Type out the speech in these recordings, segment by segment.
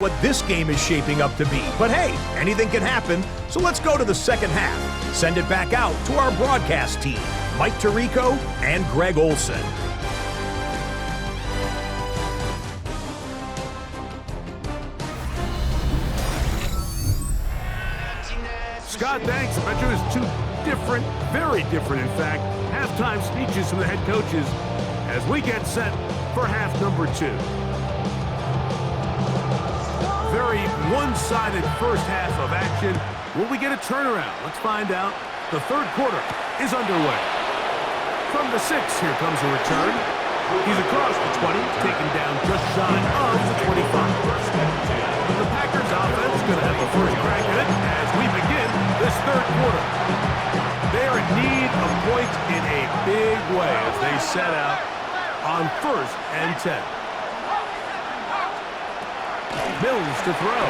what this game is shaping up to be. But hey, anything can happen, so let's go to the second half. Send it back out to our broadcast team, Mike Tirico and Greg Olson. Scott, thanks. I bet you it was two different, very different, in fact, halftime speeches from the head coaches as we get set for half number 2. Very one-sided first half of action. Will we get a turnaround? Let's find out. The third quarter is underway. From the 6, here comes a return. He's across the 20, taken down just shy of the 25. The Packers offense is going to have the first crack at it as we begin this third quarter. They're in need of points in a big way as they set out on 1st and 10. Mills to throw.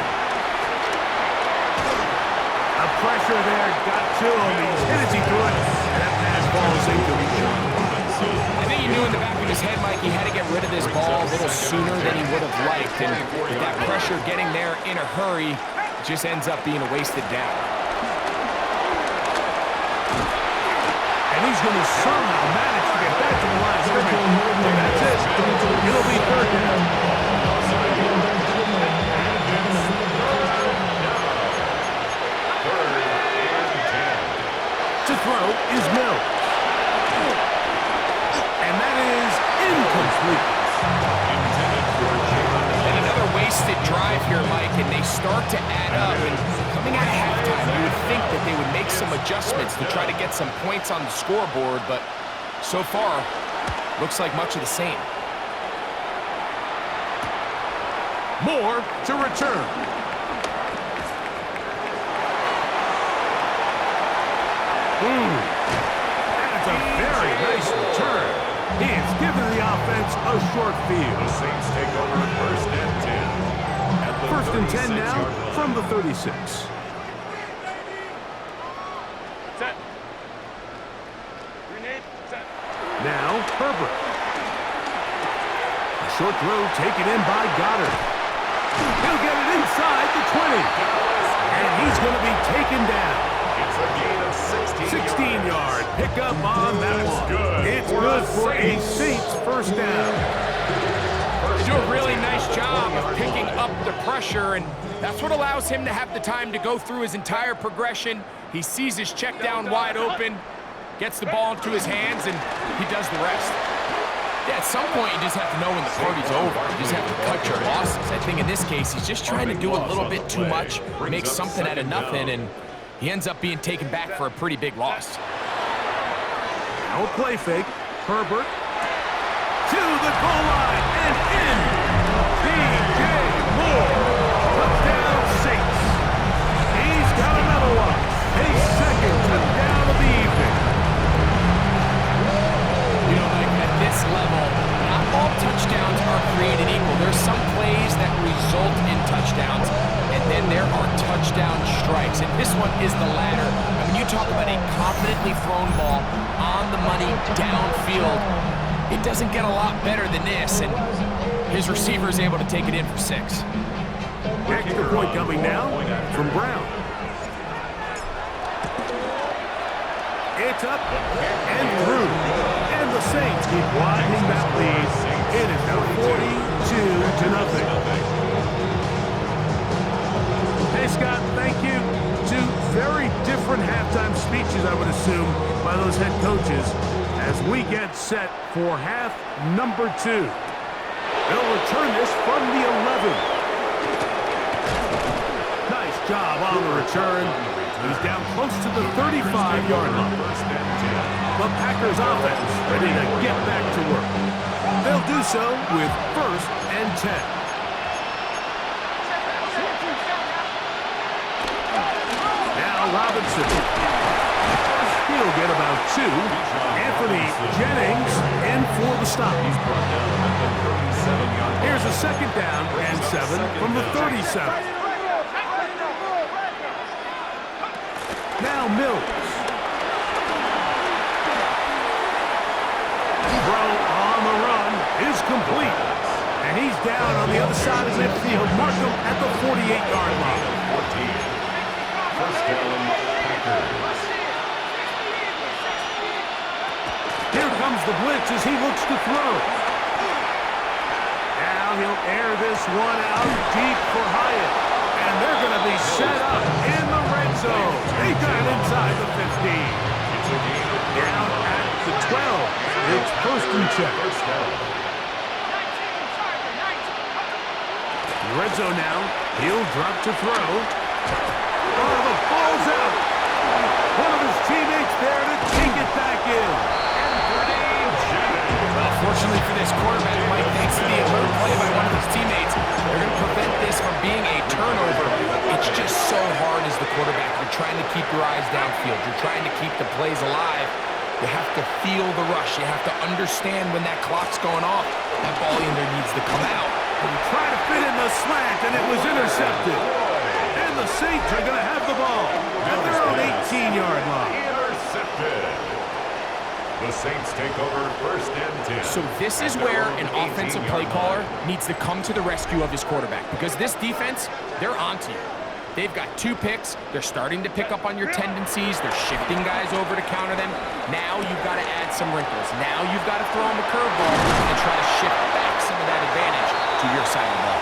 A pressure there got to him. He's hit as he threw it, and that pass falls incomplete. I think he knew in the back of his head, Mike, he had to get rid of this ball a little sooner than he would have liked. And with that pressure getting there in a hurry, it just ends up being a wasted down. And he's going to somehow manage to get back to the line of scrimmage. And that's it. It'll be third down. To throw is Mills. And that is incomplete. And another wasted drive here, Mike, and they start to add up. And coming out of halftime, you would think that they would make some adjustments to try to get some points on the scoreboard, but so far, looks like much of the same. Moore to return. That's a very nice return. He has given the offense a short field. The Saints take over at 1st and 10. At the 1st and 10 now from the 36. Set. Grenade. Set. Now Herbert. A short throw taken in by Goddard. He'll get it inside the 20. And he's going to be taken down. It's a gain of 16-yard pickup on that one. It's good for a Saints first down. They do a really nice job of picking up the pressure, and that's what allows him to have the time to go through his entire progression. He sees his check down wide open, gets the ball into his hands, and he does the rest. Yeah, at some point, you just have to know when the party's over. You just have to cut your losses. I think in this case, he's just trying to do a little bit too much, make something out of nothing, and he ends up being taken back for a pretty big loss. Now a play fake. Herbert to the goal line and in. DJ Moore. Touchdown Saints. He's got another one. His second touchdown of the evening. You know, Mike, at this level, not all touchdowns are created equal. There's some plays that result in touchdowns, and then there are touchdown strikes, and this one is the latter. I mean, you talk about a confidently thrown ball on the money downfield. It doesn't get a lot better than this, and his receiver is able to take it in for 6. Extra point coming now from Brown. It's up and through, and the Saints keep widening that lead. It is now 42-0. Hey, Scott, thank you. 2 very different halftime speeches, I would assume, by those head coaches as we get set for half number 2. They'll return this from the 11. Nice job on the return. He's down close to the 35-yard line. The Packers offense ready to get back to work. They'll do so with 1st and 10. Robinson. He'll get about 2. Anthony Jennings in for the stop. Here's a 2nd down and 7 from the 37. Now Mills. Throw on the run is complete. And he's down on the other side of midfield. Mark him at the 48-yard line. 14. First down, Packers. Here comes the blitz as he looks to throw. Now he'll air this one out deep for Hyatt. And they're going to be set up in the red zone. They got it inside the 15. It's a gain of Down at the 12. It's first and 10. first down. Red zone now. He'll drop to throw. Oh, the ball's out. One of his teammates there to take it back in. Well, fortunately for this quarterback, Mike, thanks to the alert play by one of his teammates, they're going to prevent this from being a turnover. It's just so hard as the quarterback. You're trying to keep your eyes downfield. You're trying to keep the plays alive. You have to feel the rush. You have to understand when that clock's going off. That ball either needs to come out. He tried to fit in the slant, and it was intercepted. And the Saints are going to have the ball at their own 18-yard line. Intercepted. The Saints take over first and 10. So this is where an offensive play caller needs to come to the rescue of his quarterback, because this defense, they're onto you. They've got 2 picks. They're starting to pick up on your tendencies. They're shifting guys over to counter them. Now you've got to add some wrinkles. Now you've got to throw them a curveball and try to shift back some of that advantage to your side of the ball.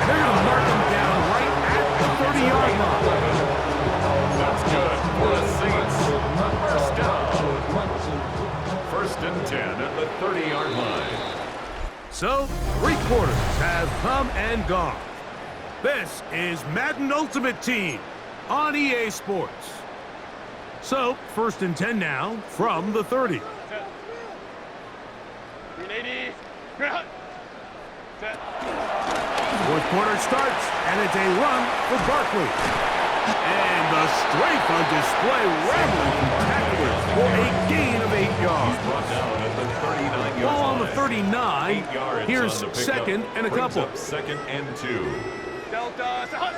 They're going to mark him down right at the 30-yard line. That's good for the Saints. First down. First and 10 at the 30-yard line. So, 3 quarters have come and gone. This is Madden Ultimate Team on EA Sports. So, first and 10 now from the 30. 380. Set. Fourth quarter starts, and it's a run for Barkley. And the strength on display, rambling through tacklers for a gain of 8 yards. Brought down at the 39-yard Ball on the line. 39. 8 yards Here's on the pickup. second and a Brings couple. up second and 2. Delta. Set.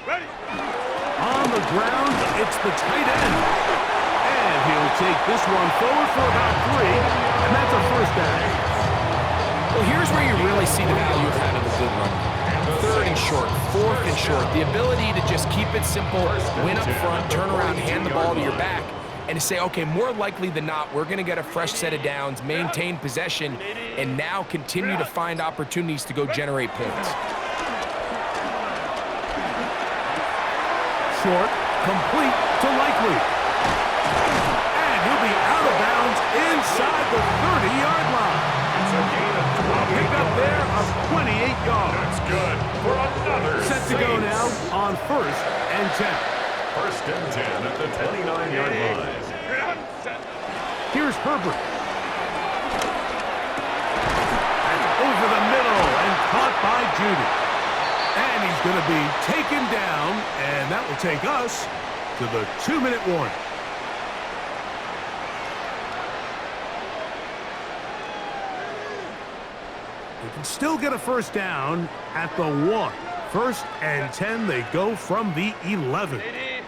Ready. On the ground, it's the tight end. And he'll take this one forward for about 3, and that's a first down. Well, here's where you really see the value of having a good run. 3rd and short, 4th and short. The ability to just keep it simple, win up front, turn around, hand the ball to your back, and to say, okay, more likely than not, we're going to get a fresh set of downs, maintain possession, and now continue to find opportunities to go generate points. Short, complete to Likely. And he'll be out of bounds inside the 30-yard line. It's a gain of A pickup there of 28 yards. That's good for another Set to go now on first and 10. First and 10 at the 29-yard line. Set. Here's Herbert. And over the middle and caught by Judy. And he's going to be taken down, and that will take us to the 2-minute warning. They can still get a first down at the 1. First and 10, they go from the 11. 80.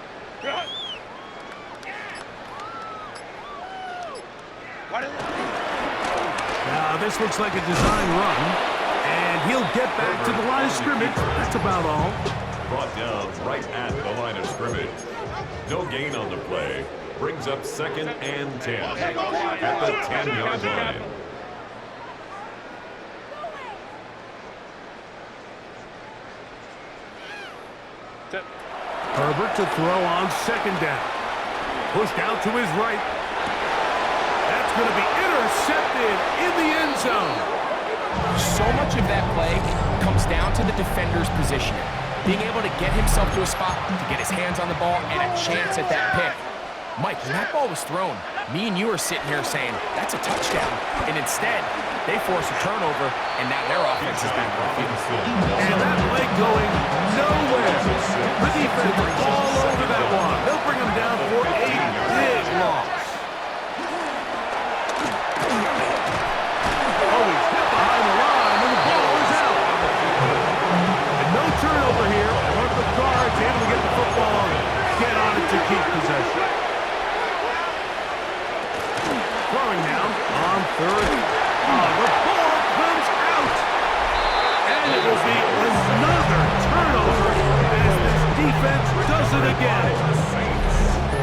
Now, this looks like a design run, and he'll get back to the line of scrimmage. That's about all. Brought down right at the line of scrimmage. No gain on the play. Brings up second and 10 at the 10-yard line. Set. Herbert to throw on second down. Pushed out to his right. That's going to be intercepted in the end zone. So much of that play comes down to the defender's positioning. Being able to get himself to a spot, to get his hands on the ball, and a chance at that pick. Mike, when that ball was thrown, me and you are sitting here saying, that's a touchdown. And instead, they force a turnover, and now their offense is back on the field. And that play going nowhere. The defense all over that one. They'll bring him down for a big loss. Oh, he's hit behind the line, and the ball is out. And no turnover here. One of the guards able to get the football and get on it to keep possession. Throwing now on third. The ball defense does it again.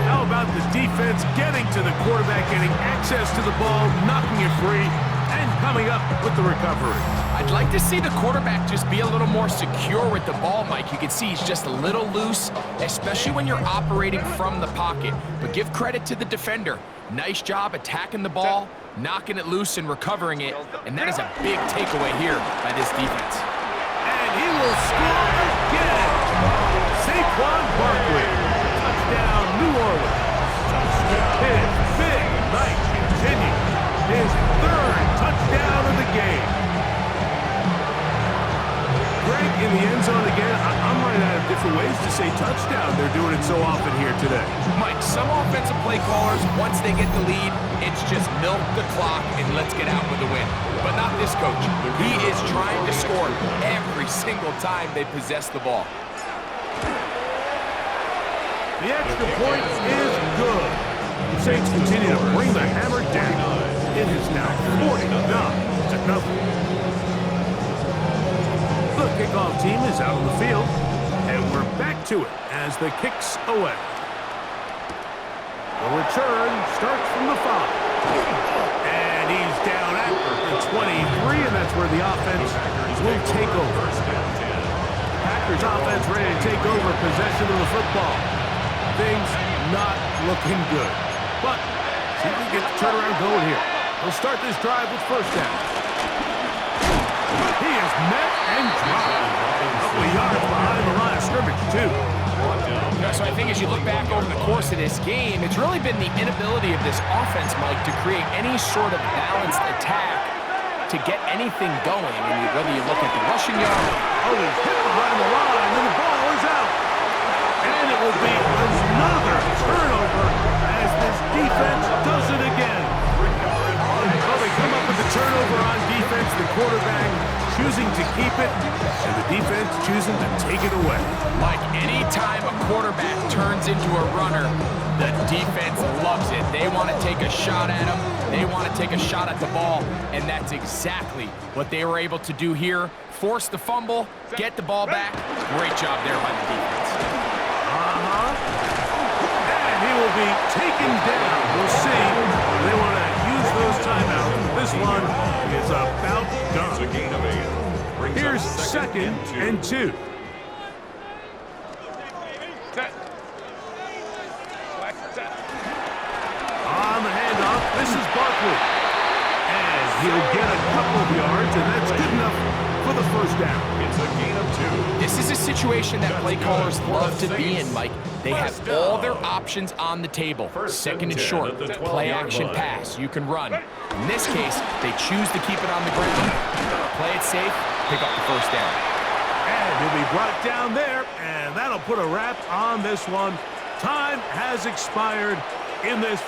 How about the defense getting to the quarterback, getting access to the ball, knocking it free, and coming up with the recovery? I'd like to see the quarterback just be a little more secure with the ball, Mike. You can see he's just a little loose, especially when you're operating from the pocket. But give credit to the defender. Nice job attacking the ball, knocking it loose and recovering it, and that is a big takeaway here by this defense. And he will score again. Saquon Barkley. Touchdown, New Orleans. His big night continues. His third touchdown of the game. Greg in the end zone again. I'm running out of different ways to say touchdown. They're doing it so often here today. Mike, some offensive play callers, once they get the lead, it's just milk the clock and let's get out with a win. But not this coach. He is trying to score every single time they possess the ball. The extra point is good. The Saints continue to bring the hammer down. It is now 49-0. The kickoff team is out on the field, and we're back to it as the kick's away. The return starts from the 5. And he's down at the 23, and that's where the offense will take over. The Packers offense ready to take over possession of the football. Things not looking good. But see if we can get the turnaround going here. We'll start this drive with first down. He is met and dropped. A couple of yards behind the line of scrimmage, too. So I think as you look back over the course of this game, it's really been the inability of this offense, Mike, to create any sort of balanced attack to get anything going. And whether you look at the rushing yard. Oh, he's hit behind the line, and the ball is out. And it will be another turnover as this defense does it again. Well, they come up with the turnover on defense, the quarterback choosing to keep it, and the defense choosing to take it away. Mike, anytime a quarterback turns into a runner, the defense loves it. They want to take a shot at him. They want to take a shot at the ball, and that's exactly what they were able to do here. Force the fumble, get the ball back. Great job there by the defense. And he will be taken down. We'll see. They want to use those timeouts. This one is about done. It's a gain of 8. Brings Here's up second and 2. Set. Set. On the handoff, this is Barkley. And he'll get a couple of yards, and that's good enough for the first down. It's a gain of 2. This is a situation that play callers love to be in, Mike. They have all their options on the table. Second and short, play action pass. You can run. In this case, they choose to keep it on the ground, play it safe, pick up the first down. And he'll be brought down there, and that'll put a wrap on this one. Time has expired in this